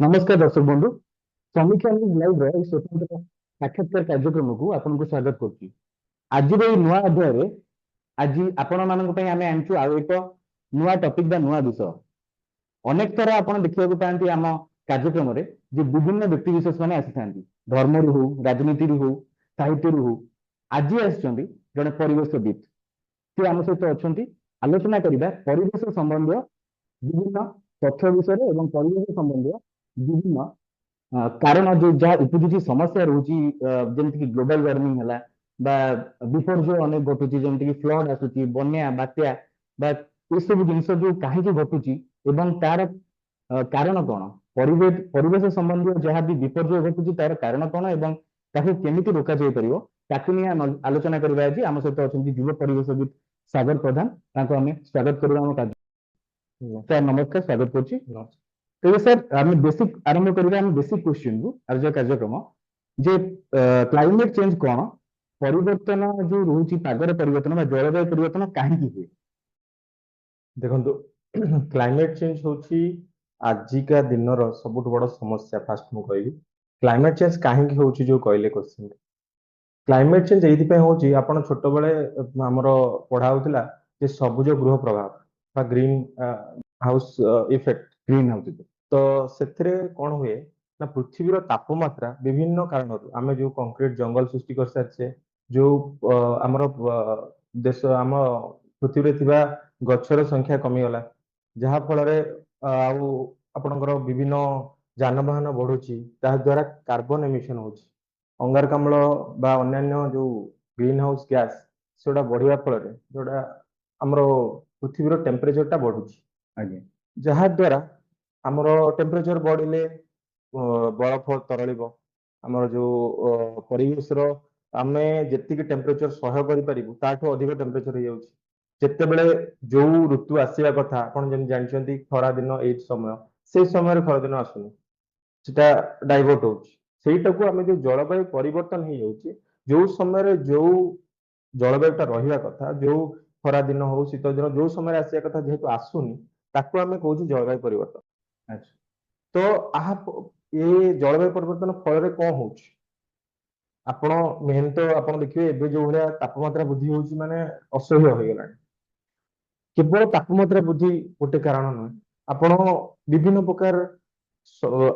नमस्कार दर्शक बंधु समीक्षा न्यूज लाइव रे स्वतंत्र साक्षात्कार कार्यक्रम को आपको स्वागत करुच्ची। आज नुआ अध्याय आज आपण मानक आमे आनचु आउ एक नुआ टॉपिक बा नुआ विषय अनेक थर आपण देखिବାକୁ पाती आम कार्यक्रम रे जे विभिन्न व्यक्ति विशेष माने आसी थांती धर्म रु हो राजनीति रु हो साहित्य रु हो आज आछंती जने परिवेशविद से आम सहित अछंती आलोचना करिबा परिवेश संबंधी विभिन्न तथ्य विषय एवं परिवेश संबंधी विभिन्न कारण जो जहाँ उपजुची समस्या रोची जमीक ग्लोबल वार्मिंग है विपर्य अनेक घटुची जमीक फ्लड आसूची बन्या बात्या ये सब जिनस जो कहीं घटुची तार कारण कौन परिवेश संबंधी जहाँ भी विपर्य घटुची तार कारण कौन एवं ताकू केमिति रोका जाई परियो ताकू नहीं आलोचना करबा आज आम सहित अछंती युव परिवेशविद सागर प्रधान ताको हमें स्वागत करबा हम कार्य सर नमस्कार स्वागत करछि। तो सर आम बेसिक आरंभ करिबा हम बेसिक क्वेश्चन को आज कार्यक्रम जे क्लाइमेट चेंज कौन परिवर्तन जो रोची पागर परिवर्तन बा जलवायु परिवर्तन काहे की हुए देखो क्लाइमेट चेंज होची आजिका दिनर सबुठ बड़ समस्या। फास्ट मु कहबी क्लाइमेट चेंज काहे की होची जो कहले क्वेश्चन क्लाइमेट चेंज एथि पे होची आपण छोट बळे हमरो पढा होतिला जे सबुज गृह प्रभाव बा green house effect green house तो सेथरे कोन हुए ना पृथ्वीर तापमात्रा विभिन्न कारणरू आमे जो कंक्रीट जंगल सृष्टि कर सारछे जो हमरो देश आम पृथ्वी रे थिबा गछर संख्या कमी गला जहा फल रे आउ आपनकर विभिन्न जानवाहन बढ़ुची ता द्वारा कार्बन एमिशन होची अंगारकाम्ल बा अन्यान्य जो ग्रीन हाउस गैस सेटा बढ़िया फल रे जोडा हमरो पृथ्वीर टेम्परेचर टा बढ़ुची आगे जहा द्वारा हमरो टेम्परेचर बढ़िले बरफ तरलिबो हमरो जो परिवेश रो आमे जेतिक टेम्परेचर सह्य करि परिबु ताठो अधिक टेम्परेचर हो जाउची जेतेबेले जो ऋतु आसीबा कथा आपण जेन जानचंती खरा दिन एई समय से समय खरा दिन आसुनी सेटा डाइवर्ट होउची सेटाको आमे जो जलवायु परिवर्तन हो जाउची जो समय जो जलवायुटा रहिबा कथा जो खरा दिन हो शीत दिन जो समय आसिया कथा जेहेतु आसुनी ताको आमे कहूची जलवायु परिवर्तन। अच्छा तो आहा ये जलवायु परिवर्तन फल रे कोन होउची आपण मेन तो आपण देखिबे एबे जो भलिया तापमात्रा वृद्धि होउची माने असह्य हो गेलानी केवल तापमात्रा वृद्धि गोटे कारण नुहे आपण विभिन्न प्रकार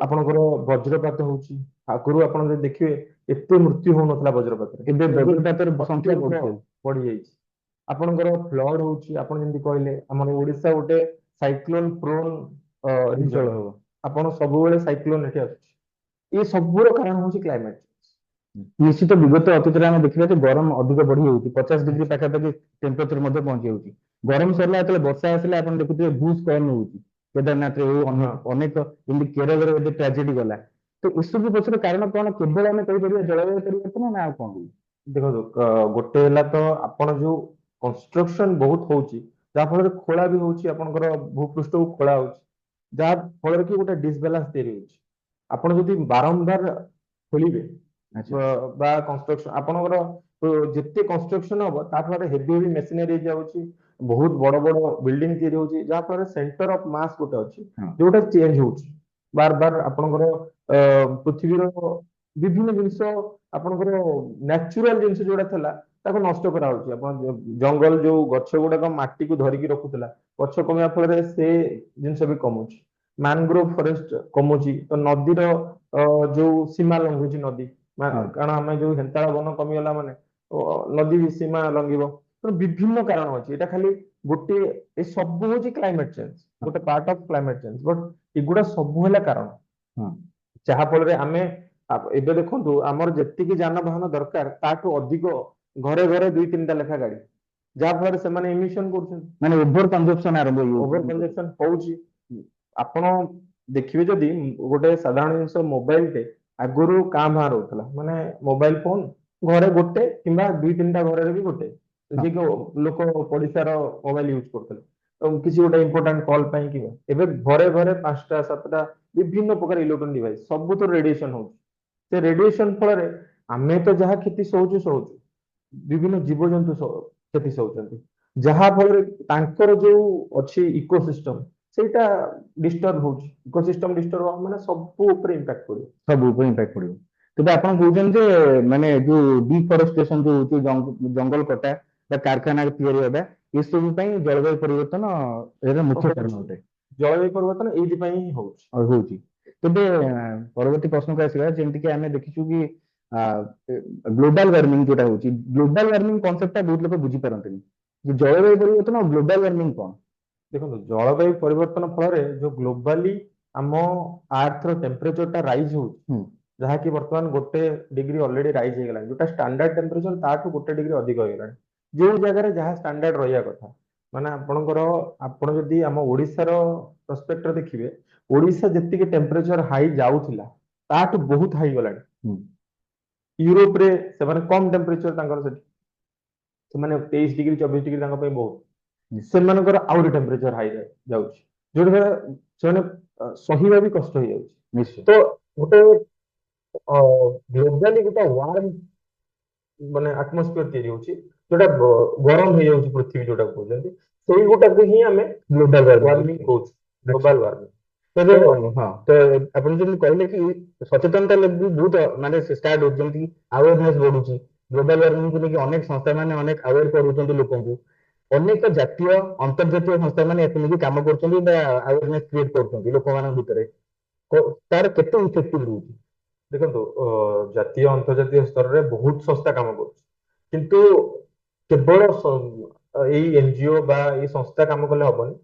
आपणकर वज्रपात होउची आगुरु आपण जे देखिबे एते मृत्यु हो नथला वज्रपात एबे वज्रपातर संख्या बढ़ी जाइछि आपणकर फ्लड होउची आपण जेंति कहले हमर ओडिसा गोटे साइक्लोन प्रोन अंचल रिजन हो आपण सब बेले साइक्लोन एठी आछी ये सबुर कारण होउची क्लाइमेट निश्चित विगत अतीत में देखा गरम अधिक बढ़ी जाऊँगी 50 डिग्री पाखापाखि टेम्परेचर पहुंची जाऊँगी गरम सरला जो वर्षा आसला आप देखुए भूस्खलन होगी केदारनाथ अनेक केरल ट्राजेडी गला तो इसब पछर कारण कौन केवल आम कहीपर जलवायु परिवर्तन ना कौन देखो गोटे हला तो आपण जो कंस्ट्रक्शन बहुत होउची जा फल खोला भी होउची आपनकर भूपृष्ठ को खोला होउची जा फल कि गोटे डिसबैलेंस तैयारी होउची आपण जदि बारंबार खोलिबे बा कंस्ट्रक्शन आपनकर जेते कंस्ट्रक्शन हो ता फल हेवी हेवी मशीनरी जाउची बहुत बड़ बड़ बिल्डिंग तैयारी होउची जा फल सेंटर ऑफ मास गोटे अछि जोटा चेंज होउची बार बार आपनकर पृथ्वीर विभिन्न जिनस आपनकर नेचुरल जिनस जोड़ा थला ताको नष्ट करा होउची आपन जंगल जो गछ गुडा माटी को धरिकी रखुतला गछ कमिया फल रे से जिनस भी कमुची मैनग्रोव फॉरेस्ट कमुची तो नदीर जो सीमा लंघुची नदी कारण आम जो हेन्ताଳ वन कमिगला माने नदी भी सीमा लंघिब तो विभिन्न कारण अछि एटा खाली गोटे ए सब होची क्लाइमेट चेंज गोटे part of climate change but एगुडा सब होला कारण जहा फल रे आमे एबे देखंतु हमर जेतिकी जानवाहन दरकार ताठू अधिक घरे घरे 2-3टा लेखा गाड़ी जहा फल से माने एमिशन करछन माने ओवर कंजप्शन आरंभ ओवर कंजप्शन होउची आपण देखिबे जदी गोटे साधारण जिंस मोबाइल टे आगुरु कां भां रहउतला माने मोबाइल फोन घरे गोटे किंबा 2-3टा घरे रे भी गोटे जे को लोक पडिसार मोबाइल यूज करतले तो किसी गोटे इंपोर्टेंट कॉल पई कि एबे घरे घरे 5टा 7टा विभिन्न प्रकार इलेक्ट्रॉनिक डिवाइस सब तो रेडिएशन होउची से रेडिएशन फल रे आमे तो जहा क्षति सहउचु विभिन्न जीव जंतु क्षति सहउचंती जहा फल रे तांकर जो अछि इकोसिस्टम ସେଇଟା ଡିଷ୍ଟର୍ବ ହଉଛି, ଇକୋସିଷ୍ଟମ ଡିଷ୍ଟର୍ବ ମାନେ ସବୁ ଉପରେ ଇମ୍ପାକ୍ଟ ପଡିବ। ସବୁ ଉପରେ ଇମ୍ପାକ୍ଟ ପଡିବ। ତେବେ ଆପଣ କହୁଛନ୍ତି ଯେ ମାନେ ଯୋଉ ଡିଫରେଷ୍ଟେସନ ଯୋଉ ହଉଛି ଜଙ୍ଗଲ କଟା ବା କାରଖାନା ତିଆରି ହେବା ଏସବୁ ପାଇଁ ଜଳବାୟୁ ପରିବର୍ତ୍ତନ ଏହାର ମୁଖ୍ୟ କାରଣ ହଉଛି ଅଟେ ଜଳବାୟୁ ପରିବର୍ତ୍ତନ ଏଇଥିପାଇଁ ହିଁ ହଉଛି। ହଉଛି। ତେବେ ପରବର୍ତ୍ତୀ ପ୍ରଶ୍ନକୁ ଆସିବା, ଯେମିତିକି ଆମେ ଦେଖିଛୁ କି ଗ୍ଲୋବାଲ ୱାର୍ମିଂ ଯୋଉଟା ହଉଛି, ଗ୍ଲୋବାଲ ୱାର୍ମିଂ କନସେପ୍ଟଟା ବହୁତ ଲୋକ ବୁଝିପାରନ୍ତିନି ଯେ ଜଳବାୟୁ ପରିବର୍ତ୍ତନ ଆଉ ଗ୍ଲୋବାଲ ୱାର୍ମିଂ କଣ? ଦେଖନ୍ତୁ ଜଳବାୟୁ ପରିବର୍ତ୍ତନ ଫଳରେ ଯୋଉ ଗ୍ଲୋବାଲି ଆମ ଆର୍ଥର ଟେମ୍ପରେଚରଟା ରାଇଜ ହଉଛି, ହୁଁ ଯାହାକି ବର୍ତ୍ତମାନ 1 ଡିଗ୍ରୀ ଅଲରେଡି ରାଇଜ ହେଇଗଲାଣି, ଯୋଉଟା ଷ୍ଟାଣ୍ଡାର୍ଡ ଟେମ୍ପରେଚର ତାଠୁ 1 ଡିଗ୍ରୀ ଅଧିକ ହେଇଗଲାଣି। ଯୋଉ ଜାଗାରେ ଯାହା ଷ୍ଟାଣ୍ଡାର୍ଡ ରହିବା କଥା, ମାନେ ଆପଣ ଯଦି ଆମ ଓଡିଶାର ପ୍ରସ୍ପେକ୍ଟରେ ଦେଖିବେ, ଓଡିଶା ଯେତିକି ଟେମ୍ପରେଚର ହାଇ ଯାଉଥିଲା ତାଠୁ ବହୁତ ହାଇ ଗଲାଣି। ହୁଁ ୟୁରୋପରେ ସେମାନେ କମ ଟେମ୍ପରେଚର ତାଙ୍କର ସେଠି, ସେମାନେ 23 ଡିଗ୍ରୀ 24 ଡିଗ୍ରୀ ତାଙ୍କ ପାଇଁ ବହୁତ, ନିଶ୍ଚୟ ସେମାନଙ୍କର ଆହୁରି ଟେମ୍ପରେଚର ହାଇ ଯାଉଛି, ଯୋଉଟା ସେମାନେ ସହିବା ବି କଷ୍ଟ ହେଇଯାଉଛି। ନିଶ୍ଚୟ ତ ଗୋଟେ ଗ୍ଲୋବାଲି ଗୋଟେ ୱାର୍ମ ମାନେ ଆଟମୋସ୍ଫିୟର ତିଆରି ହଉଛି, ଯୋଉଟା ଗରମ ହେଇଯାଉଛି ପୃଥିବୀ ଯୋଉଟା କହୁଛନ୍ତି, ସେଇ ଗୋଟାକୁ ହିଁ ଆମେ ଗ୍ଲୋବାଲ ୱାର୍ମିଂ କହୁଛୁ, ଗ୍ଲୋବାଲ ୱାର୍ମିଂ। ତେବେ ହଁ, ତ ଆପଣ ଯେମିତି କହିଲେ କି ସଚେତନତା ଲେଭେଲ ବହୁତ ମାନେ ଷ୍ଟାର୍ଟ ହଉଛି, ଯେମିତି ଆୱାରନେସ ବଢୁଛି, ଗ୍ଲୋବାଲ ୱାର୍ମିଂକୁ ନେଇକି ଅନେକ ସଂସ୍ଥା ମାନେ ଅନେକ ଆୱେର କରୁଛନ୍ତି ଲୋକଙ୍କୁ, ଅନେକ ଜାତୀୟ ଅନ୍ତର୍ଜାତୀୟ ସଂସ୍ଥା ମାନେ ଏକୁ ନେଇକି କାମ କରୁଛନ୍ତି ବା ଆୱାରନେସ କ୍ରିଏଟ କରୁଛନ୍ତି ଲୋକମାନଙ୍କ ଭିତରେ, ତାର କେତେ ଇଫେକ୍ଟିଭ ରହୁଛି? ଦେଖନ୍ତୁ ଜାତୀୟ ଅନ୍ତର୍ଜାତୀୟ ସ୍ତରରେ ବହୁତ ସଂସ୍ଥା କାମ କରୁଛି, କିନ୍ତୁ କେବଳ ଏଇ ଏନଜିଓ ବା ଏଇ ସଂସ୍ଥା କାମ କଲେ ହବନି,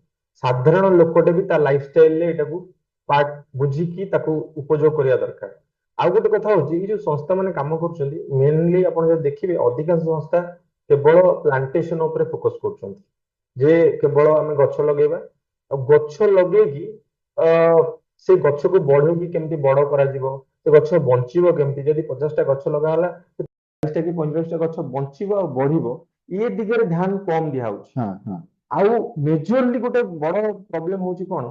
ସାଧାରଣ ଲୋକଟେ ବି ତା ଲାଇଫଷ୍ଟାଇଲରେ ଏଟାକୁ ପାର୍ଟ ବୁଝିକି ତାକୁ ଉପଯୋଗ କରିବା ଦରକାର। ଆଉ ଗୋଟେ କଥା ହଉଛି, ଏଇ ଯୋଉ ସଂସ୍ଥା ମାନେ କାମ କରୁଛନ୍ତି, ମେନଲି ଆପଣ ଯଦି ଦେଖିବେ ଅଧିକାଂଶ ସଂସ୍ଥା କେବଳ ପ୍ଲାଣ୍ଟେସନ ଉପରେ ଫୋକସ କରୁଛନ୍ତି, ଯେ କେବଳ ଆମେ ଗଛ ଲଗେଇବା, ଆଉ ଗଛ ଲଗେଇକି ସେ ଗଛକୁ ବଢେଇକି କେମିତି ବଡ କରାଯିବ, ସେ ଗଛ ବଞ୍ଚିବ କେମିତି, ଯଦି 50ଟା ଗଛ ଲଗା ହେଲା 40ଟା କି 45ଟା ଗଛ ବଞ୍ଚିବ ଆଉ ବଢିବ, ଏ ଦିଗରେ ଧ୍ୟାନ କମ ଦିଆହଉଛି। ହଁ ହଁ ଆଉ ମେଜରଲି ଗୋଟେ ବଡ ପ୍ରୋବ୍ଲେମ ହଉଛି କଣ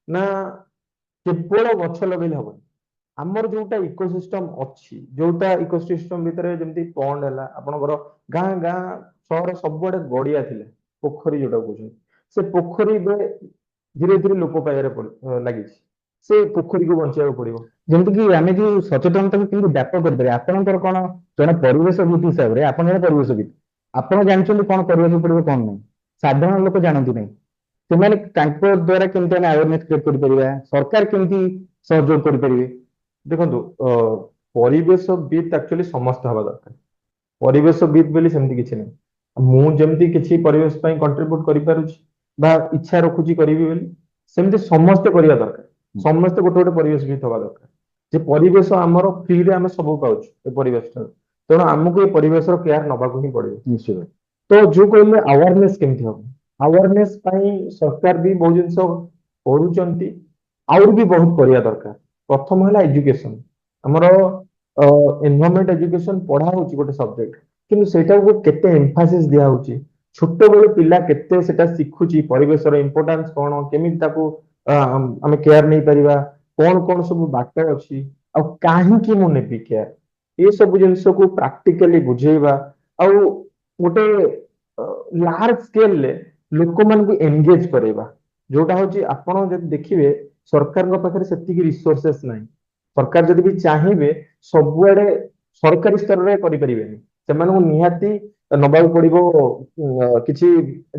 ନା, କେବଳ ଗଛ ଲଗେଇଲେ ହବନି, ଆମର ଯୋଉଟା ଇକୋସିଷ୍ଟମ ଅଛି, ଯୋଉଟା ଇକୋସିଷ୍ଟମ ଭିତରେ ଯେମିତି ପଣ୍ଡ ହେଲା, ଆପଣଙ୍କର ଗାଁ ଗାଁ ସହର ସବୁଆଡେ ଗଡିଆ ଥିଲା, ପୋଖରୀ ଯୋଉଟା କହୁଛନ୍ତି, ସେ ପୋଖରୀ ଏବେ ଧୀରେ ଧୀରେ ଲୋପ ପାଇବାରେ ଲାଗିଛି, ସେ ପୋଖରୀକୁ ବଞ୍ଚେଇବାକୁ ପଡିବ। ଯେମିତିକି ଆମେ ଯୋଉ ସଚେତନତାକୁ କେମିତି ବ୍ୟାପକ କରିପାରିବା, ଆପଣଙ୍କର କଣ, ଜଣେ ପରିବେଶବିତ ହିସାବରେ ଆପଣ ଜଣେ ପରିବେଶବିତ, ଆପଣ ଜାଣିଛନ୍ତି କଣ କରିବାକୁ ପଡିବ କଣ ନାହିଁ, ସାଧାରଣ ଲୋକ ଜାଣନ୍ତି ନାହିଁ, ସେମାନେ ତାଙ୍କ ଦ୍ଵାରା କେମିତି ଆମେ ଆୱାରନେସ କ୍ରିଏଟ କରିପାରିବା, ସରକାର କେମିତି ସହଯୋଗ କରିପାରିବେ? ଦେଖନ୍ତୁ ପରିବେଶବିତ ଆକ୍ଚୁଆଲି ସମସ୍ତେ ହବା ଦରକାର, ପରିବେଶବିତ ବୋଲି ସେମିତି କିଛି ନାହିଁ। ମୁଁ ଯେମିତି କିଛି ପରିବେଶ ପାଇଁ କଣ୍ଟ୍ରିବ୍ୟୁଟ କରିପାରୁଛି ବା ଇଚ୍ଛା ରଖୁଛି କରିବି ବୋଲି, ସେମିତି ସମସ୍ତେ କରିବା ଦରକାର, ସମସ୍ତେ ଗୋଟେ ଗୋଟେ ପରିବେଶବିତ ହବା ଦରକାର, ଯେ ପରିବେଶ ଆମର ଫ୍ରିରେ ଆମେ ସବୁ ପାଉଛୁ ଏ ପରିବେଶଠାରୁ, ତେଣୁ ଆମକୁ ଏ ପରିବେଶର କେୟାର ନବାକୁ ହିଁ ପଡିବ। ନିଶ୍ଚିତ ତ ଯୋଉ କହିଲେ ଆୱାରନେସ କେମିତି ହବ, ଆୱାରନେସ ପାଇଁ ସରକାର ବି ବହୁତ ଜିନିଷ କରୁଛନ୍ତି, ଆହୁରି ବି ବହୁତ କରିବା ଦରକାର। ପ୍ରଥମ ହେଲା ଏଜୁକେସନ, ଆମର ଏନଭାରମେଣ୍ଟ ଏଜୁକେସନ ପଢା ହଉଛି ଗୋଟେ ସବଜେକ୍ଟ, କିନ୍ତୁ ସେଇଟାକୁ କେତେ ଏମ୍ଫାସିସ ଦିଆହଉଛି, ଛୋଟବେଳୁ ପିଲା କେତେ ସେଟା ଶିଖୁଛି, ପରିବେଶର ଇମ୍ପୋର୍ଟାନ୍ସ କଣ, କେମିତି ତାକୁ ଆମେ କେୟାର ନେଇପାରିବା, କଣ କଣ ସବୁ ବାଟ ଅଛି, ଆଉ କାହିଁକି ମୁଁ ନେବି କେୟାର, ଏ ସବୁ ଜିନିଷକୁ ପ୍ରାକ୍ଟିକାଲି ବୁଝେଇବା, ଆଉ ଗୋଟେ ଲାର୍ଜ ସ୍କେଲରେ ଲୋକମାନଙ୍କୁ ଏନଗେଜ କରେଇବା, ଯୋଉଟା ହଉଛି ଆପଣ ଯଦି ଦେଖିବେ ସରକାରଙ୍କ ପାଖରେ ସେତିକି ରିସୋର୍ସେସ୍ ନାହିଁ, ସରକାର ଯଦି ବି ଚାହିଁବେ ସବୁଆଡେ ସରକାରୀ ସ୍ତରରେ କରିପାରିବେନି, ସେମାନଙ୍କୁ ନିହାତି ନବାକୁ ପଡିବ କିଛି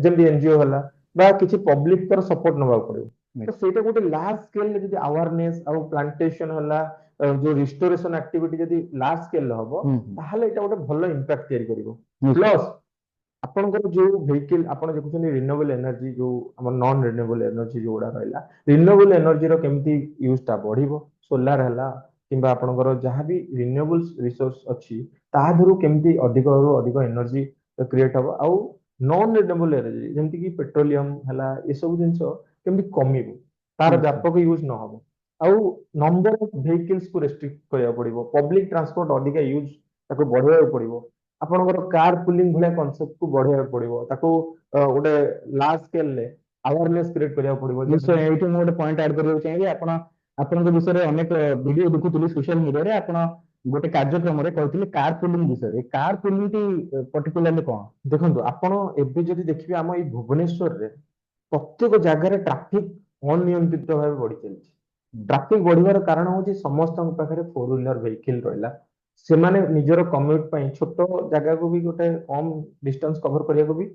ଯେମିତି ଏନଜିଓ ହେଲା ବା କିଛି ପବ୍ଲିକର ସପୋର୍ଟ ନବାକୁ ପଡିବ। ତ ସେଇଟା ଗୋଟେ ଲାର୍ଜ ସ୍କେଲରେ ଯଦି ଆୱାରନେସ ଆଉ ପ୍ଲାଣ୍ଟେସନ ହେଲା, ଯୋଉ ରିଷ୍ଟୋରେସନ ଆକ୍ଟିଭିଟି ଯଦି ଲାର୍ଜ ସ୍କେଲରେ ହବ, ତାହେଲେ ଏଇଟା ଗୋଟେ ଭଲ ଇମ୍ପାକ୍ଟ ତିଆରି କରିବ। ପ୍ଲସ୍ ଆପଣଙ୍କର ଯୋଉ ଭେହିକିଲ ଆପଣ ଦେଖୁଛନ୍ତି ରିନ୍ୟୁଏବଲ ଏନର୍ଜି, ଯୋଉ ଆମର ନନ୍ ରିନ୍ୟୁଏବଲ ଏନର୍ଜି ଯୋଉଗୁଡା ରହିଲା, ରିନ୍ୟୁଏବଲ ଏନର୍ଜିର କେମିତି ୟୁଜ ଟା ବଢିବ, ସୋଲାର ହେଲା କିମ୍ବା ଆପଣଙ୍କର ଯାହାବି ରିନ୍ୟୁଏବଲ ରିସୋର୍ସ ଅଛି, ତା ଦେହରୁ କେମିତି ଅଧିକରୁ ଅଧିକ ଏନର୍ଜି କ୍ରିଏଟ ହବ, ଆଉ ନନ୍ ରିନ୍ୟୁଏବଲ ଏନର୍ଜି ଯେମିତି କି ପେଟ୍ରୋଲିୟମ ହେଲା, ଏସବୁ ଜିନିଷ କେମିତି କମିବ, ତାର ବ୍ୟାପକ ୟୁଜ ନ ହବ, ଆଉ ନମ୍ବର ଅଫ ଭେହିକିଲ୍ସ କୁ ରେଷ୍ଟ୍ରିକ୍ଟ କରିବାକୁ ପଡିବ, ପବ୍ଲିକ ଟ୍ରାନ୍ସପୋର୍ଟ ଅଧିକା ୟୁଜ ତାକୁ ବଢେଇବାକୁ ପଡିବ, ଆପଣଙ୍କର କାର ପୁଲିଂ ଭଳିଆ କନସେପ୍ଟ କୁ ବଢେଇବାକୁ ପଡିବ, ତାକୁ ଗୋଟେ ଲାର୍ଜ ସ୍କେଲରେ ଆୱାରନେସ କ୍ରିଏଟ କରିବାକୁ ପଡିବ। ନିଶ୍ଚୟ, ଏଇଠି ମୁଁ ଗୋଟେ ପଏଣ୍ଟ ଆଡ କରିବାକୁ ଚାହିଁବି, ଆପଣଙ୍କ ବିଷୟରେ ଅନେକ ଭିଡିଓ ଦେଖୁଥିଲି ସୋସିଆଲ ମିଡିଆରେ, ଆପଣ ଗୋଟେ କାର୍ଯ୍ୟକ୍ରମରେ କହିଥିଲେ କାର୍ ପୁଲିଂ ବିଷୟରେ, କାର୍ ପୁଲିଂ ଟି ପର୍ଟିକୁଲାରଲି କଣ? ଦେଖନ୍ତୁ ଆପଣ ଏବେ ଯଦି ଦେଖିବେ ଆମ ଏଇ ଭୁବନେଶ୍ୱରରେ ପ୍ରତ୍ୟେକ ଜାଗାରେ ଟ୍ରାଫିକ ଅନିୟନ୍ତ୍ରିତ ଭାବେ ବଢି ଚାଲିଛି। ଟ୍ରାଫିକ ବଢିବାର କାରଣ ହଉଛି ସମସ୍ତଙ୍କ ପାଖରେ 4 ହ୍ୱିଲର ଭେହିକିଲ ରହିଲା। ସେମାନେ ନିଜର କମ୍ୟୁଟ ପାଇଁ ଛୋଟ ଜାଗାକୁ ବି ଗୋଟେ କମ ଡିଷ୍ଟାନ୍ସ କଭର କରିବାକୁ ବି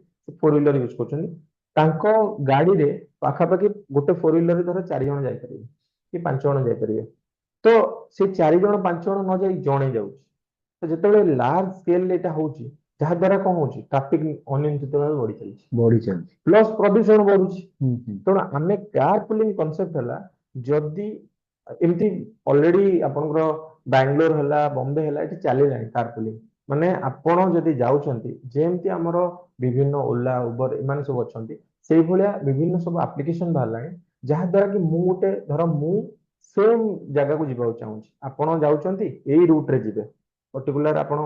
4 ହ୍ୱିଲର ୟୁଜ କରୁଛନ୍ତି। ତାଙ୍କ ଗାଡିରେ ପାଖାପାଖି ଗୋଟେ 4 ହ୍ୱିଲରରେ ଧର 4 ଜଣ ଯାଇପାରିବେ କି 5 ଜଣ ଯାଇପାରିବେ। ତ ସେ 4 ଜଣ 5 ଜଣ ନ ଯାଇ ଜଣେ ଯାଉଛି। ତ ଯେତେବେଳେ ଲାର୍ଜ ସ୍କେଲ ଏଟା ହଉଛି, ଯାହା ଦ୍ୱାରା କଣ ହଉଛି, ଟ୍ରାଫିକ ଅନିୟନ୍ତ୍ରିତ ଭାବେ ବଢି ଚାଲିଛି, ବଢି ଚାଲିଛି। ପ୍ଲସ ପ୍ରଦୂଷଣ ବଢୁଛି। ହୁଁ ହୁଁ ତେଣୁ ଆମେ କାର୍ ପୁଲିଂ କନସେପ୍ଟ ହେଲା, ଯଦି ଏମିତି ଅଲରେଡି ଆପଣଙ୍କର ବାଙ୍ଗାଲୋର ହେଲା, ବମ୍ବେ ହେଲା, ଏଠି ଚାଲିଲାଣି କାର୍ ପୁଲିଂ। ମାନେ ଆପଣ ଯଦି ଯାଉଛନ୍ତି, ଯେମିତି ଆମର ବିଭିନ୍ନ ଓଲା ଉବର ଏମାନେ ସବୁ ଅଛନ୍ତି, ସେଇଭଳିଆ ବିଭିନ୍ନ ସବୁ ଆପ୍ଲିକେସନ ବାହାରିଲାଣି, ଯାହା ଦ୍ୱାରା କି ମୁଁ ଗୋଟେ ଧର ମୁଁ ସେମ୍ ଜାଗାକୁ ଯିବାକୁ ଚାହୁଁଛି, ଆପଣ ଯାଉଛନ୍ତି ଏଇ ରୁଟ ରେ ଯିବେ, ପର୍ଟିକୁଲାର ଆପଣ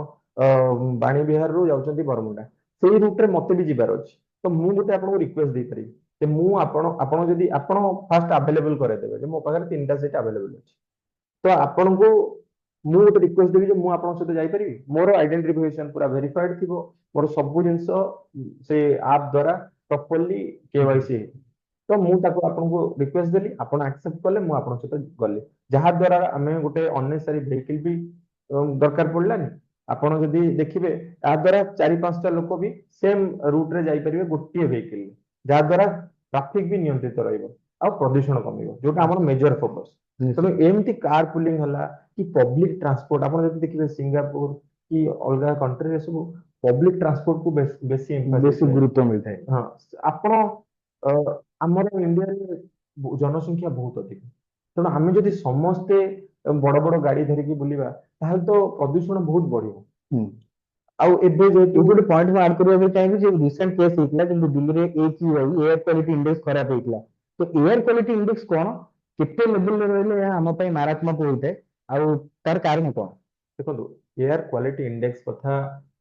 ବାଣୀ ବିହାରରୁ ଯାଉଛନ୍ତି ବରମୁଣ୍ଡା, ସେଇ ରୁଟରେ ମତେ ବି ଯିବାର ଅଛି। ତ ମୁଁ ଗୋଟେ ଆପଣଙ୍କୁ ରିକ୍ୱେଷ୍ଟ ଦେଇପାରିବି ଯେ ମୁଁ ଆପଣ ଯଦି ଆପଣ ଫାଷ୍ଟ ଆଭେଲେବଲ କରେଇଦେବେ ଯେ ମୋ ପାଖରେ 3ଟା ସିଟ୍ ଆଭେଲେବଲ ଅଛି, ତ ଆପଣଙ୍କୁ ମୁଁ ଗୋଟେ ରିକ୍ୱେଷ୍ଟ ଦେବି ଯେ ମୁଁ ଆପଣଙ୍କ ସହିତ ଯାଇପାରିବି, ମୋର ଆଇଡେଣ୍ଟିଫିକେସନ ପୁରା ଭେରିଫାଏଡ ଥିବ, ମୋର ସବୁ ଜିନିଷ ସେ ଆପ୍ ଦ୍ୱାରା ପ୍ରପରଲି କେୱାଇସି ହେଇଥିବ। ତ ମୁଁ ତାକୁ ଆପଣଙ୍କୁ ରିକ୍ୱେଷ୍ଟ ଦେଲି, ଆପଣ ଆକ୍ସେପ୍ଟ କଲେ, ମୁଁ ଆପଣଙ୍କ ସହିତ ଗଲି, ଯାହା ଦ୍ୱାରା ଆମେ ଗୋଟେ ଅନନେସେସାରୀ ଭେହିକିଲ ବି ଦରକାର ପଡିଲାନି। ଆପଣ ଯଦି ଦେଖିବେ ତା ଦ୍ୱାରା 4-5ଟା ଲୋକ ବି ସେମ୍ ରୁଟରେ ଯାଇପାରିବେ ଗୋଟିଏ ଭେହିକିଲ, ଯାହା ଦ୍ୱାରା ଟ୍ରାଫିକ ବି ନିୟନ୍ତ୍ରିତ ରହିବ ଆଉ ପ୍ରଦୂଷଣ କମିବ, ଯୋଉଟା ଆମର ମେଜର ଫୋକସ। ତେଣୁ ନିଶ୍ଚୟ। ଏମିତି କାର ପୁଲିଂ ହେଲା କି ପବ୍ଲିକ ଟ୍ରାନ୍ସପୋର୍ଟ, ଆପଣ ଯଦି ଦେଖିବେ ସିଙ୍ଗାପୁର କି ଅଲଗା କଣ୍ଟ୍ରିରେ ସବୁ ପବ୍ଲିକ ଟ୍ରାନ୍ସପୋର୍ଟ କୁ ବେଶୀ emphasis ବେଶୀ ଦିଆଯାଏ। ଗୁରୁତ୍ୱ ମିଳିଥାଏ। ହଁ, ଆପଣ ଆମର ଇଣ୍ଡିଆରେ ଜନସଂଖ୍ୟା ବହୁତ ଅଧିକ, ତେଣୁ ଆମେ ଯଦି ସମସ୍ତେ ବଡ ବଡ ଗାଡି ଧରିକି ବୁଲିବା, ତାହେଲେ ତ ପ୍ରଦୂଷଣ ବହୁତ ବଢିବ। ହୁଁ। ଆଉ ଏବେ ଯେହେତୁ ଏଇ ଗୋଟେ ପଏଣ୍ଟ ମୁଁ ଆଡ୍ କରିବାକୁ ଚାହିଁବି ଯେ ରିସେଣ୍ଟ କେସ୍ ହେଇଥିଲା କିନ୍ତୁ ଦିଲ୍ଲୀରେ AQI ଏୟାର କ୍ୱାଲିଟି ଇଣ୍ଡେକ୍ସ ଖରାପ ହେଇଥିଲା। ତ ଏୟାର କ୍ୱାଲିଟି ଇଣ୍ଡେକ୍ସ କଣ, କେତେ ଲେଭେଲରେ ରହିଲେ ଏହା ଆମ ପାଇଁ ମାରାତ୍ମକ ହୋଇଥାଏ ଆଉ ତାର କାରଣ କଣ? ଦେଖନ୍ତୁ, ଏୟାର କ୍ୱାଲିଟି ଇଣ୍ଡେକ୍ସ କଥା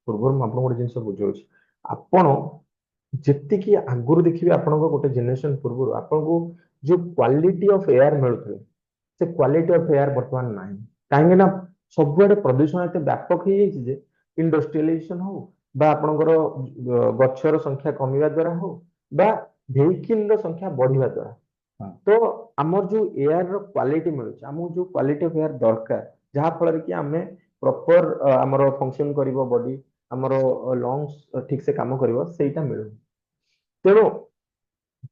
ପୂର୍ବରୁ ମୁଁ ଆପଣଙ୍କୁ ଗୋଟେ ଜିନିଷ ବୁଝାଉଛି। ଆପଣ ଯେତିକି ଆଗରୁ ଦେଖିବେ, ଆପଣଙ୍କ ଗୋଟେ ଜେନେରେସନ ପୂର୍ବରୁ ଆପଣଙ୍କୁ ଯୋଉ କ୍ୱାଲିଟି ଅଫ ଏୟାର ମିଳୁଥିଲା, ସେ କ୍ୱାଲିଟି ଅଫ ଏୟାର ବର୍ତ୍ତମାନ ନାହିଁ। କାହିଁକି ନା ସବୁଆଡେ ପ୍ରଦୂଷଣ ଏତେ ବ୍ୟାପକ ହେଇଯାଇଛି ଯେ ଇଣ୍ଡଷ୍ଟ୍ରିଆଲାଇଜେସନ ହଉ ବା ଆପଣଙ୍କର ଗଛର ସଂଖ୍ୟା କମିବା ଦ୍ୱାରା ହଉ ବା ଭେହିକିଲର ସଂଖ୍ୟା ବଢିବା ଦ୍ୱାରା, ହଁ। ତ ଆମର ଯୋଉ ଏୟାର ର କ୍ୱାଲିଟି ମିଳୁଛି, ଆମକୁ ଯୋଉ କ୍ୱାଲିଟି ଅଫ ଏୟାର ଦରକାର, ଯାହା ଫଳରେ କି ଆମେ ପ୍ରପର ଆମର ଫଙ୍କସନ କରିବ ବଡି, ଆମର ଲଙ୍ଗସ ଠିକ ସେ କାମ କରିବ, ସେଇଟା ମିଳୁନି। ତେଣୁ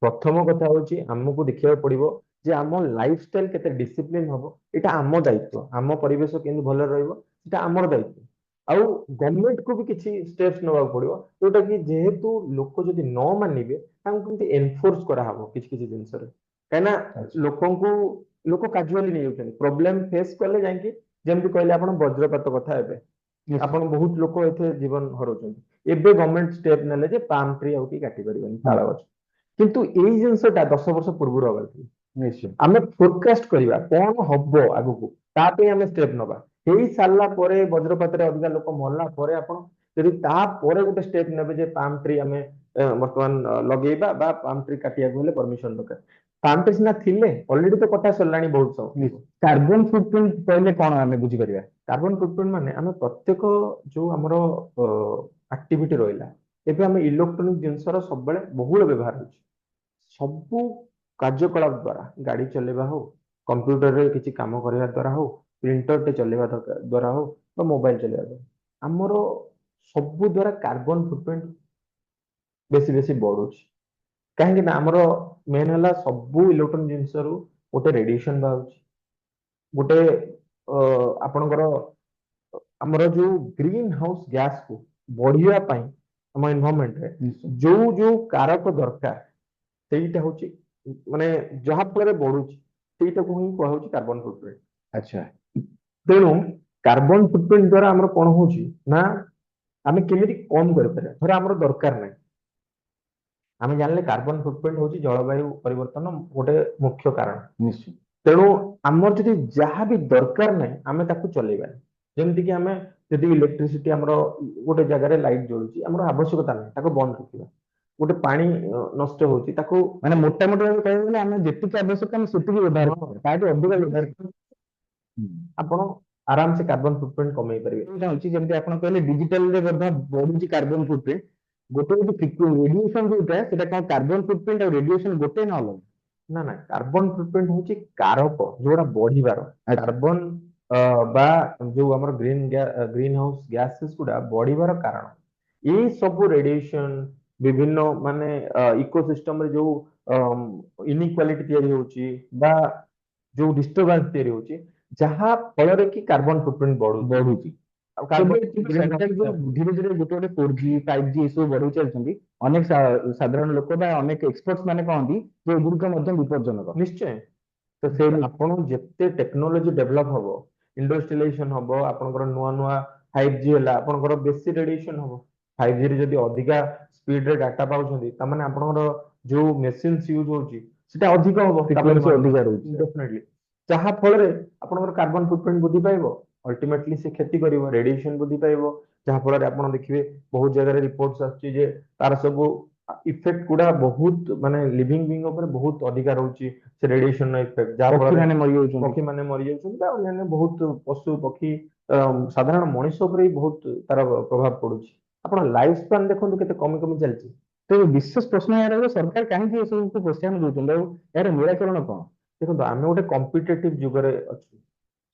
ପ୍ରଥମ କଥା ହଉଛି ଆମକୁ ଦେଖିବାକୁ ପଡିବ ଯେ ଆମ ଲାଇଫଷ୍ଟାଇଲ କେତେ ଡିସିପ୍ଲିନ ହବ, ଏଇଟା ଆମ ଦାୟିତ୍ୱ। ଆମ ପରିବେଶ କେମିତି ଭଲରେ ରହିବ, ସେଟା ଆମର ଦାୟିତ୍ୱ। ଆଉ ଗଭର୍ଣ୍ଣମେଣ୍ଟକୁ ବି କିଛି ଷ୍ଟେପ୍ସ ନେବାକୁ ପଡିବ, ଯୋଉଟା କି ଯେହେତୁ ଲୋକ ଯଦି ନ ମାନିବେ, ତାଙ୍କୁ କେମିତି ଏନଫୋର୍ସ କରାହବ କିଛି କିଛି ଜିନିଷରେ। କାହିଁକିନା ଲୋକ କାଜୁଆଲି ନେଇଯାଉଛନ୍ତି, ପ୍ରୋବ୍ଲେମ ଫେସ୍ କଲେ ଯାଇକି, ଯେମିତି କହିଲେ ଆପଣ ବଜ୍ରପାତ କଥା, ଏବେ ଆପଣ ବହୁତ ଲୋକ ଏଥିରେ ଜୀବନ ହରଉଛନ୍ତି। ଏବେ ଗଭର୍ଣ୍ଣମେଣ୍ଟ ଷ୍ଟେପ ନେଲେ ଯେ ପାମ୍ ଟ୍ରି ଆଉ କେହି କାଟି ପାରିବେନି, ତାଳ ଗଛ। କିନ୍ତୁ ଏଇ ଜିନିଷଟା 10 ବର୍ଷ ପୂର୍ବରୁ ହବାର ଥିଲା। ନିଶ୍ଚୟ। ଆମେ ଫୋରକାଷ୍ଟ କରିବା କଣ ହବ ଆଗକୁ, ତା ପାଇଁ ଆମେ ଷ୍ଟେପ ନବା। ହେଇ ସାରିଲା ପରେ, ବଜ୍ରପାତରେ ଅଧିକା ଲୋକ ମରିଲା ପରେ ଆପଣ ଯଦି ତାପରେ ଗୋଟେ ଷ୍ଟେପ ନେବେ ଯେ ପାମ୍ ଟ୍ରି ଆମେ ବର୍ତ୍ତମାନ ଲଗେଇବା ବା ପାମ୍ ଟ୍ରି କାଟିବାକୁ ହେଲେ ପରମିଶନ ଦରକାର। ପାମ୍ ଟ୍ରି ସିନା ଥିଲେ, ଅଲରେଡି ତ କଟା ସରିଲାଣି ବହୁତ ସବୁ। କାର୍ବନ ଫୁଟପ୍ରିଣ୍ଟ କହିଲେ କଣ ଆମେ ବୁଝିପାରିବା? କାର୍ବନ ଫୁଟପ୍ରିଣ୍ଟ ମାନେ ଆମେ ପ୍ରତ୍ୟେକ ଯୋଉ ଆମର ଆକ୍ଟିଭିଟି ରହିଲା, ଏବେ ଆମେ ଇଲେକ୍ଟ୍ରୋନିକ ଜିନିଷର ସବୁବେଳେ ବହୁଳ ବ୍ୟବହାର ହଉଛି। ସବୁ କାର୍ଯ୍ୟକଳାପ ଦ୍ୱାରା, ଗାଡି ଚଲେଇବା ହଉ, କମ୍ପ୍ୟୁଟରରେ କିଛି କାମ କରିବା ଦ୍ୱାରା ହଉ, ପ୍ରିଣ୍ଟରଟେ ଚଲେଇବା ଦ୍ୱାରା ହଉ, ବା ମୋବାଇଲ ଚଲେଇବା ଦ୍ୱାରା, ଆମର ସବୁ ଦ୍ୱାରା କାର୍ବନ ଫୁଟପ୍ରିଣ୍ଟ ବେଶୀ ବେଶୀ ବଢୁଛି। କାହିଁକି ନା ଆମର ମେନ୍ ହେଲା ସବୁ ଇଲେକ୍ଟ୍ରୋନିକ ଜିନିଷରୁ ଗୋଟେ ରେଡିଏସନ ବାହାରୁଛି, ଗୋଟେ ଆପଣଙ୍କର ଆମର ଯୋଉ ଗ୍ରୀନ ହାଉସ ଗ୍ୟାସକୁ ବଢିବା ପାଇଁ ଆମ ଏନଭାରମେଣ୍ଟରେ ଯୋଉ ଯୋଉ କାରକ ଦରକାର, ସେଇଟା ହଉଛି ମାନେ ଯାହା ଫଳରେ ବଢୁଛି, ସେଇଟାକୁ ହିଁ କୁହାହଉଛି କାର୍ବନ ଫୁଟପ୍ରିଣ୍ଟ। ଆଚ୍ଛା। ତେଣୁ କାର୍ବନ ଫୁଟପ୍ରିଣ୍ଟ ଦ୍ୱାରା ଆମର କଣ ହଉଛି ନା, ଆମେ କେମିତି କମ କରିପାରିବା। ଧର ଆମର ଦରକାର ନାହିଁ, ଆମେ ଜାଣିଲେ କାର୍ବନ ଫୁଟପ୍ରିଣ୍ଟ ହଉଛି ଜଳବାୟୁ ପରିବର୍ତ୍ତନ ଗୋଟେ ମୁଖ୍ୟ କାରଣ। ନିଶ୍ଚୟ। ତେଣୁ ଆମର ଯଦି ଯାହା ବି ଦରକାର ନାହିଁ, ଆମେ ତାକୁ ଚଲେଇବା। ଯେମିତିକି ଆମେ ଯଦି ଇଲେକ୍ଟ୍ରିସିଟି, ଆମର ଗୋଟେ ଜାଗାରେ ଲାଇଟ୍ ଜଳୁଛି, ଆମର ଆବଶ୍ୟକତା ନାହିଁ, ତାକୁ ବନ୍ଦ ରଖିବା। ଗୋଟେ ପାଣି ନଷ୍ଟ ହଉଛି, ତାକୁ ମାନେ ମୋଟାମୋଟି ଭାବେ କହିବାକୁ ଗଲେ ଆମେ ଯେତିକି ଆବଶ୍ୟକ ଆମେ ସେତିକି ବ୍ୟବହାର କରିବା, ତାଠୁ ଅଧିକ ବ୍ୟବହାର ଆପଣ ଆରାମସେ କାର୍ବନ ଫୁଟପ୍ରିଣ୍ଟ କମେଇ ପାରିବେ। ଚାହୁଁଛି ଯେମିତି ଆପଣ କହିଲେ ଡିଜିଟାଲରେ ମଧ୍ୟ ବଢୁଛି କାର୍ବନ ଫୁଟପ୍ରିଣ୍ଟ, ଗୋଟେ ରେଡିଏସନ ଯୋଉଟା, ସେଟା କଣ କାର୍ବନ ଫୁଟପ୍ରିଣ୍ଟ ଆଉ ରେଡିଏସନ ଗୋଟେ ନା ଅଲଗା? ନା ନା କାର୍ବନ ଫୁଟପ୍ରିଣ୍ଟ ହଉଛି କାରକ ଯୋଉଟା ବଢିବାର ଆଚ୍ଛା କାର୍ବନ ବା ଯୋଉ ଆମର ଗ୍ରୀନ ହାଉସ ଗ୍ୟାସେସ୍ ଗୁଡା ବଢିବାର କାରଣ ଏଇ ସବୁ ରେଡିଏସନ ବିଭିନ୍ନ ମାନେ ଇକୋସିଷ୍ଟମ ରେ ଯୋଉ ଇନିକ୍ୱାଲିଟି ତିଆରି ହଉଛି ବା ଯୋଉ ଡିଷ୍ଟରବାନ୍ସ ତିଆରି ହଉଛି ଯାହା ଫଳରେ କି କାର୍ବନ ଫୁଟପ୍ରିଣ୍ଟ ବଢୁଛି ବଢୁଛି। ଆଉ ଏବେ କାର୍ବନ କିନ୍ତୁ ଗ୍ରୀନ ସରକାର ଯୋଉ ଧୀରେ ଧୀରେ ଗୋଟେ ଗୋଟେ 4G 5G ଏସବୁ ବଢେଇ ଚାଲିଛନ୍ତି, ଅନେକ ସାଧାରଣ ଲୋକ ବା ଅନେକ ଏକ୍ସପର୍ଟ ମାନେ କହନ୍ତି ଯେ ଏଗୁଡିକ ମଧ୍ୟ ବିପଜ୍ଜନକ। ନିଶ୍ଚୟ ତ ସେ ଆପଣ ଯେତେ ଟେକ୍ନୋଲୋଜି ଡେଭଲପ ହବ ଇଣ୍ଡଷ୍ଟ୍ରିଆଲାଇଜେସନ ହବ ଆପଣଙ୍କର ନୂଆ ନୂଆ 5G ହେଲା ଆପଣଙ୍କର ବେଶୀ ରେଡିଏସନ ହବ 5G ରେ ଯଦି ଅଧିକା ସ୍ପିଡ ରେ ଡାଟା ପାଉଛନ୍ତି ତାମାନେ ଆପଣଙ୍କର ଯୋଉ ମେସିନ୍ସ ୟୁଜ ହଉଛି ସେଟା ଅଧିକ ହବ ଫ୍ରିକ୍ୱେନ୍ସି ଅଧିକା ରହୁଛି। ଡେଫିନେଟଲି ଯାହା ଫଳରେ ଆପଣଙ୍କର କାର୍ବନ ଫୁଟପ୍ରିଣ୍ଟ ବୃଦ୍ଧି ପାଇବ ଅଲ୍ଟିମେଟଲି ସେ କ୍ଷତି କରିବ ରେଡିଏସନ ବୃଦ୍ଧି ପାଇବ ଯାହା ଫଳରେ ଆପଣ ଦେଖିବେ ବହୁତ ଜାଗାରେ ରିପୋର୍ଟ ଆସୁଛି ଯେ ତାର ସବୁ ଇଫେକ୍ଟ ଗୁଡା ବହୁତ ମାନେ ଲିଭିଂ ବିଙ୍ଗ ଉପରେ ବହୁତ ଅଧିକା ରହୁଛି ସେ ରେଡିଏସନ ଇଫେକ୍ଟ ଯାହା ପକ୍ଷୀ ଫଳରେ ମାନେ ମରିଯାଉଛନ୍ତି। ପକ୍ଷୀ ମାନେ ମରିଯାଉଛନ୍ତି ବା ଅନ୍ୟାନ୍ୟ ବହୁତ ପଶୁ ପକ୍ଷୀ ସାଧାରଣ ମଣିଷ ଉପରେ ବି ବହୁତ ତାର ପ୍ରଭାବ ପଡୁଛି ଆପଣ ଲାଇଫ ସ୍ପାନ ଦେଖନ୍ତୁ କେତେ କମି କମି ଚାଲିଛି ତ ବିଶେଷ ପ୍ରଶ୍ନ ଏହାର ଯେ ସରକାର କାହିଁକି ଏସବୁକୁ ପ୍ରୋତ୍ସାହନ ଦଉଛନ୍ତି ଆଉ ଏହାର ନିରାକରଣ କଣ? ଦେଖନ୍ତୁ ଆମେ ଗୋଟେ କମ୍ପିଟେଟିଭ ଯୁଗରେ ଅଛୁ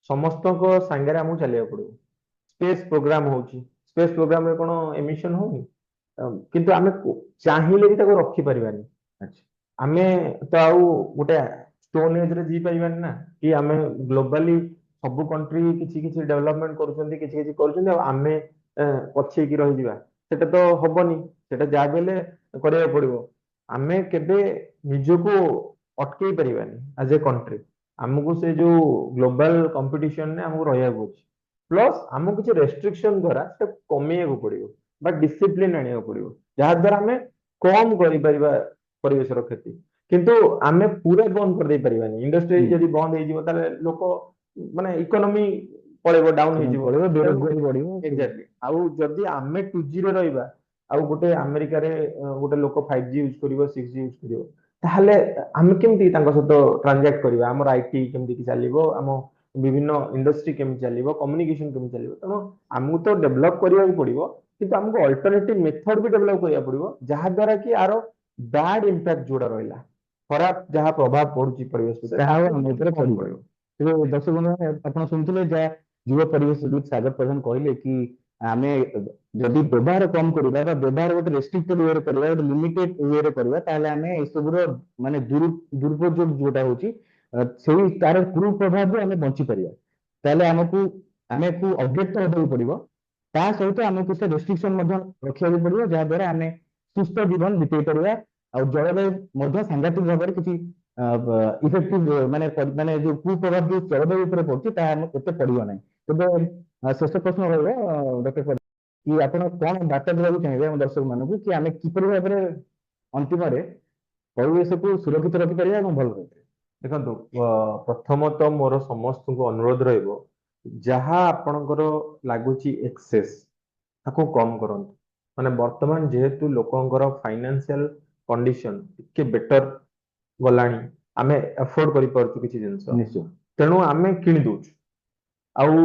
ସମସ୍ତଙ୍କ ସାଙ୍ଗରେ ଆମକୁ ଚାଲିବାକୁ ପଡିବ ସ୍ପେସ ପ୍ରୋଗ୍ରାମ ହଉଛି ସ୍ପେସ ପ୍ରୋଗ୍ରାମରେ କଣ ଏମିସନ ହଉନି କିନ୍ତୁ ଆମେ ଚାହିଁଲେ ବି ତାକୁ ରଖିପାରିବାନି ଆଚ୍ଛା ଆମେ ତ ଆଉ ଗୋଟେ ଷ୍ଟୋନ ଏଜରେ ଜି ପାରିବାନି ନା କି ଆମେ ଗ୍ଲୋବାଲି ସବୁ କଣ୍ଟ୍ରି କିଛି କିଛି ଡେଭଲପମେଣ୍ଟ କରୁଛନ୍ତି କିଛି କିଛି କରୁଛନ୍ତି ଆଉ ଆମେ ପଛେଇକି ରହିଯିବା ସେଟା ତ ହବନି ସେଟା ଯାହା ବି ହେଲେ କରିବାକୁ ପଡିବ ଆମେ କେବେ ନିଜକୁ ଅଟକେଇ ପାରିବାନି ଆଜ ଏ କଣ୍ଟ୍ରି ଆମକୁ ସେ ଯୋଉ ଗ୍ଲୋବାଲ କମ୍ପିଟିସନରେ ଆମକୁ ରହିବାକୁ ଅଛି ପ୍ଲସ୍ ଆମକୁ କିଛି ରେଷ୍ଟ୍ରିକ୍ସନ ଦ୍ଵାରା ସେଟା କମେଇବାକୁ ପଡିବ ବା ଡିସିପ୍ଲିନ ଆଣିବାକୁ ପଡିବ ଯାହା ଦ୍ୱାରା ଆମେ କମ କରିପାରିବା ପରିବେଶର କ୍ଷତି କିନ୍ତୁ ଆମେ ପୁରା ବନ୍ଦ କରିଦେଇ ପାରିବାନି ଇଣ୍ଡଷ୍ଟ୍ରି ହୁଁ ଯଦି ବନ୍ଦ ହେଇଯିବ ତାହେଲେ ଲୋକ ମାନେ ଇକୋନୋମି ପଳେଇବ ଡାଉନ ହେଇଯିବ ପଳେଇବ, ତେଣୁ ବେରୋଜଗାରୀ ବଢିବ ସବୁ। ଏକ୍ଜାକ୍ଟଲି ଆଉ ଯଦି ଆମେ 2G ରେ ରହିବା ଆଉ ଗୋଟେ ଆମେରିକାରେ ଗୋଟେ ଲୋକ 5G ୟୁଜ କରିବ 6G ୟୁଜ କରିବ ତାହେଲେ ଆମେ କେମିତି ତାଙ୍କ ସହିତ ଟ୍ରାନଜାକ୍ଟ କରିବା ଆମର ଆଇଟି କେମିତି ଚାଲିବ ଆମ ବିଭିନ୍ନ ଇଣ୍ଡଷ୍ଟ୍ରି କେମିତି ଚାଲିବ କମ୍ୟୁନିକେସନ କେମିତି ଚାଲିବ ତେଣୁ ଆମକୁ ତ ଡେଭଲପ କରିବାକୁ ପଡିବ କିନ୍ତୁ ଆମକୁ ଅଲ୍ଟରନେଟିଭ ମେଥଡ ବି ଡେଭଲପ କରିବାକୁ ପଡିବ ଯାହା ଦ୍ୱାରା କି ଆର ବ୍ୟାଡ ଇମ୍ପାକ୍ଟ ଯୋଉଟା ରହିଲା ଖରାପ ଯାହା ପ୍ରଭାବ ପଡୁଛି ପରିବେଶ ଉପରେ ତାହା ଆଉ ତାକୁ ଆମ ଉପରେ କମ ପଡିବ। କରିବ ତେବେ ଦର୍ଶକ ବନ୍ଧୁ ଆପଣ ଶୁଣିଥିଲେ ଯାହା ଯୁବ ପରିବେଶବିତ ସାଗର ପ୍ରଧାନ କହିଲେ କି ଆମେ ଯଦି ବ୍ୟବହାର କମ କରିବା ବା ବ୍ୟବହାର ଗୋଟେ ରେଷ୍ଟ୍ରିକ୍ଟେଡ ୱେରେ କରିବା ଗୋଟେ ଲିମିଟେଡ ୱେରେ କରିବା ତାହେଲେ ଆମେ ଏସବୁର ମାନେ ଦୁରୁପଯୋଗ ଯୋଉଟା ହଉଛି ସେଇ ତାର କୁପ୍ରଭାବରୁ ଆମେ ବଞ୍ଚି ପାରିବା। ତାହେଲେ ଆମକୁ ଅଗ୍ରତ ହେବାକୁ ପଡିବ ତା ସହିତ ଆମକୁ ସେ ରେଷ୍ଟ୍ରିକ୍ସନ ମଧ୍ୟ ରଖିବାକୁ ପଡିବ ଯାହା ଦ୍ୱାରା ଆମେ ସୁସ୍ଥ ଜୀବନ ବିତେଇ ପାରିବା ଆଉ ଜଳବାୟୁ ମଧ୍ୟ ସାଂଘାତିକ ଭାବରେ କିଛି ଇଫେକ୍ଟିଭ ମାନେ ଯୋଉ କୁପ୍ରଭାବ ଯୋଉ ଜଳବାୟୁ ଉପରେ ପଡୁଛି ତାହା ଆମକୁ ଏତେ ପଡିବ ନାହିଁ। ତେବେ ଶେଷ ପ୍ରଶ୍ନ ରହିବ ଡକ୍ଟର କି ଆପଣ କଣ ବାର୍ତ୍ତା ଦେବାକୁ ଚାହିଁବେ ଆମ ଦର୍ଶକ ମାନଙ୍କୁ କି ଆମେ କିପରି ଭାବରେ ଅନ୍ତିମରେ ପରିବେଶକୁ ସୁରକ୍ଷିତ ରଖିପାରିବା ଏବଂ ଭଲ ରହିପାରିବା? ଦେଖନ୍ତୁ ପ୍ରଥମତଃ ମୋର ସମସ୍ତଙ୍କୁ ଅନୁରୋଧ ରହିବ ଯାହା ଆପଣଙ୍କର ଲାଗୁଛି ଏକ୍ସେସ ତାକୁ କମ କରନ୍ତୁ ମାନେ ବର୍ତ୍ତମାନ ଯେହେତୁ ଲୋକଙ୍କର ଫାଇନାନ୍ସିଆଲ କଣ୍ଡିସନ ଟିକେ ବେଟର ଗଲାଣି ଆମେ ଆଫୋର୍ଡ କରିପାରୁଛୁ କିଛି ଜିନିଷ ନିଶ୍ଚୟ ତେଣୁ ଆମେ କିଣି ଦଉଛୁ ଆଉ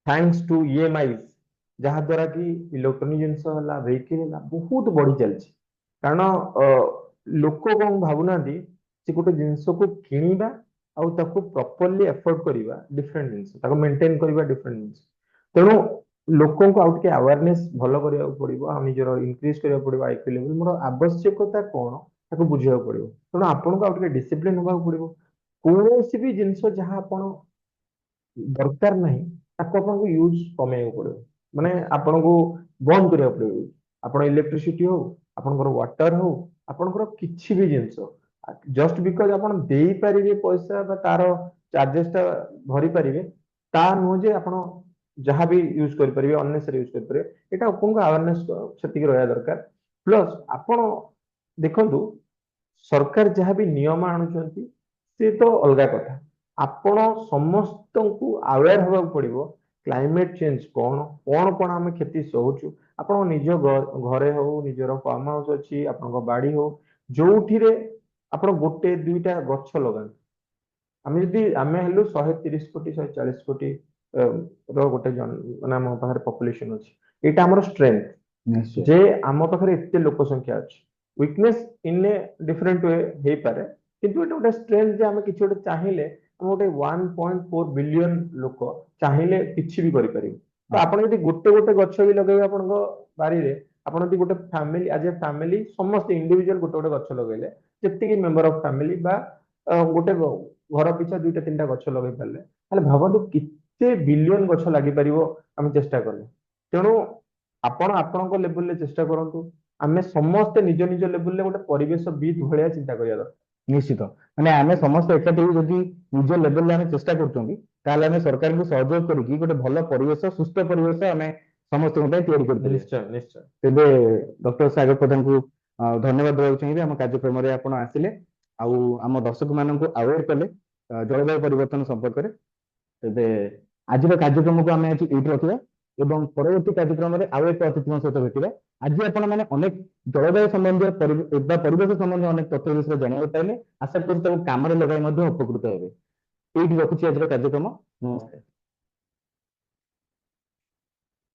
ଥ୍ୟାଙ୍କ୍ସ ଟୁ ଇଏମଆଇ ଯାହା ଦ୍ୱାରା କି ଇଲେକ୍ଟ୍ରୋନିକ ଜିନିଷ ହେଲା ଭେହିକିଲ ହେଲା ବହୁତ ବଢି ଚାଲିଛି କାରଣ ଲୋକ କଣ ଭାବୁନାହାନ୍ତି ସେ ଗୋଟେ ଜିନିଷକୁ କିଣିବା ଆଉ ତାକୁ ପ୍ରପରଲି ଏଫୋର୍ଡ କରିବା ଡିଫରେଣ୍ଟ ଜିନିଷ ତାକୁ ମେଣ୍ଟେନ କରିବା ଡିଫରେଣ୍ଟ ଜିନିଷ ତେଣୁ ଲୋକଙ୍କୁ ଆଉ ଟିକେ ଆୱାରନେସ ଭଲ କରିବାକୁ ପଡିବ ଆଉ ନିଜର ଇନକ୍ରିଜ କରିବାକୁ ପଡିବ ଆଇକ୍ୟୁ ଲେଭେଲ ମୋର ଆବଶ୍ୟକତା କଣ ତାକୁ ବୁଝିବାକୁ ପଡିବ ତେଣୁ ଆପଣଙ୍କୁ ଆଉ ଟିକେ ଡିସିପ୍ଲିନ ହେବାକୁ ପଡିବ କୌଣସି ବି ଜିନିଷ ଯାହା ଆପଣ ଦରକାର ନାହିଁ ତାକୁ ଆପଣଙ୍କୁ ୟୁଜ କମେଇବାକୁ ପଡିବ ମାନେ ଆପଣଙ୍କୁ ବନ୍ଦ କରିବାକୁ ପଡିବ ଆପଣ ଇଲେକ୍ଟ୍ରିସିଟି ହଉ ଆପଣଙ୍କର ୱାଟର ହଉ ଆପଣଙ୍କର କିଛି ବି ଜିନିଷ ଜଷ୍ଟ ବିକଜ ଆପଣ ଦେଇପାରିବେ ପଇସା ବା ତାର ଚାର୍ଜେସ ଟା ଭରି ପାରିବେ ତା ନୁହଁ ଯେ ଆପଣ ଯାହା ବି ୟୁଜ କରିପାରିବେ ଅନନେସେରୀ ୟୁଜ କରିପାରିବେ ଏଇଟା ଆପଣଙ୍କୁ ଆୱାରନେସ ସେତିକି ରହିବା ଦରକାର ପ୍ଲସ୍ ଆପଣ ଦେଖନ୍ତୁ ସରକାର ଯାହା ବି ନିୟମ ଆଣୁଛନ୍ତି ସେ ତ ଅଲଗା କଥା ଆପଣ ସମସ୍ତଙ୍କୁ ଆୱେର ହେବାକୁ ପଡିବ କ୍ଲାଇମେଟ ଚେଞ୍ଜ କଣ କଣ କଣ ଆମେ କ୍ଷତି ସହୁଛୁ ଆପଣଙ୍କ ନିଜ ଘରେ ହଉ ନିଜର ଫାର୍ମ ହାଉସ ଅଛି ଆପଣଙ୍କ ବାଡି ହଉ ଯୋଉଠିରେ ଆପଣ ଗୋଟେ ଦୁଇଟା ଗଛ ଲଗାନ୍ତୁ ଆମେ ହେଲୁ 130 କୋଟି 140 କୋଟି ର ଗୋଟେ ମାନେ ଆମ ପାଖରେ ପପୁଲେସନ ଅଛି ଏଇଟା ଆମର ଷ୍ଟ୍ରେନ୍ଥ ନିଶ୍ଚୟ ଯେ ଆମ ପାଖରେ ଏତେ ଲୋକ ସଂଖ୍ୟା ଅଛି ୱିକନେସ ଇନ ଏ ଡିଫରେଣ୍ଟ ୱେ ହେଇପାରେ କିନ୍ତୁ ଏଟା ଗୋଟେ ଷ୍ଟ୍ରେନ୍ଥ ଯେ ଆମେ କିଛି ଗୋଟେ ଚାହିଁଲେ ଆମେ ଗୋଟେ 1.4 ବିଲିୟନ ଲୋକ ଚାହିଁଲେ କିଛି ବି କରିପାରିବୁ। ତ ହଁ। ଆପଣ ଯଦି ଗୋଟେ ଗୋଟେ ଗଛ ବି ଲଗେଇବେ ଆପଣଙ୍କ ବାରିରେ, ଆପଣ ଯଦି ଗୋଟେ ଫ୍ୟାମିଲି ଆଜ ଏ ଫ୍ୟାମିଲି ସମସ୍ତେ ଇଣ୍ଡିଭିଜୁଆଲ ଗୋଟେ ଗୋଟେ ଗଛ ଲଗେଇଲେ, ଯେତିକି ମେମ୍ବର ଅଫ ଫ୍ୟାମିଲି ବା ଗୋଟେ ଘର ପିଛା ଦୁଇଟା ତିନିଟା ଗଛ ଲଗେଇ ପାରିଲେ, ତାହେଲେ ଭାବନ୍ତୁ କେତେ ବିଲିୟନ ଗଛ ଲାଗିପାରିବ ଆମେ ଚେଷ୍ଟା କଲେ। ତେଣୁ ଆପଣ ଆପଣଙ୍କ ଲେବୁଲରେ ଚେଷ୍ଟା କରନ୍ତୁ, ଆମେ ସମସ୍ତେ ନିଜ ନିଜ ଲେବୁଲରେ ଗୋଟେ ପରିବେଶ ବିତ୍ ଭଳିଆ ଚିନ୍ତା କରିବା ଦରକାର। ନିଶ୍ଚିତ, ମାନେ ଆମେ ସମସ୍ତେ ଏକାଠି ହେଇ ଯଦି ନିଜ ଲେବଲରେ ଆମେ ଚେଷ୍ଟା କରୁଛନ୍ତି, ତାହେଲେ ଆମେ ସରକାରଙ୍କୁ ସହଯୋଗ କରିକି ଗୋଟେ ଭଲ ପରିବେଶ, ସୁସ୍ଥ ପରିବେଶ ଆମେ ସମସ୍ତଙ୍କ ପାଇଁ ତିଆରି କରିପାରିବା। ନିଶ୍ଚୟ ନିଶ୍ଚୟ। ତେବେ ଡକ୍ଟର ସାଗର ପ୍ରଧାନଙ୍କୁ ଧନ୍ୟବାଦ ଦେବାକୁ ଚାହିଁବି, ଆମ କାର୍ଯ୍ୟକ୍ରମରେ ଆପଣ ଆସିଲେ ଆଉ ଆମ ଦର୍ଶକ ମାନଙ୍କୁ ଆୱେର କଲେ ଜଳବାୟୁ ପରିବର୍ତ୍ତନ ସମ୍ପର୍କରେ। ତେବେ ଆଜିର କାର୍ଯ୍ୟକ୍ରମକୁ ଆମେ ଆଜି ଏଇଠି ରଖିବା ଏବଂ ପରବର୍ତ୍ତୀ କାର୍ଯ୍ୟକ୍ରମରେ ଆଉ ଏକ ଅତିଥିଙ୍କ ସହିତ ଭେଟିବା। ଆଜି ଆପଣ ମାନେ ଅନେକ ଜଳବାୟୁ ସମ୍ବନ୍ଧୀୟ ବା ପରିବେଶ ସମ୍ବନ୍ଧୀୟ ଅନେକ ତଥ୍ୟ ବିଷୟରେ ଜାଣିବାକୁ ପାଇଲେ। ଆଶା କରୁଛି ତାକୁ କାମରେ ଲଗାଇ ମଧ୍ୟ ଉପକୃତ ହେବେ। ଏଇଠି ରଖୁଛି ଆଜିର କାର୍ଯ୍ୟକ୍ରମ। ନମସ୍କାର।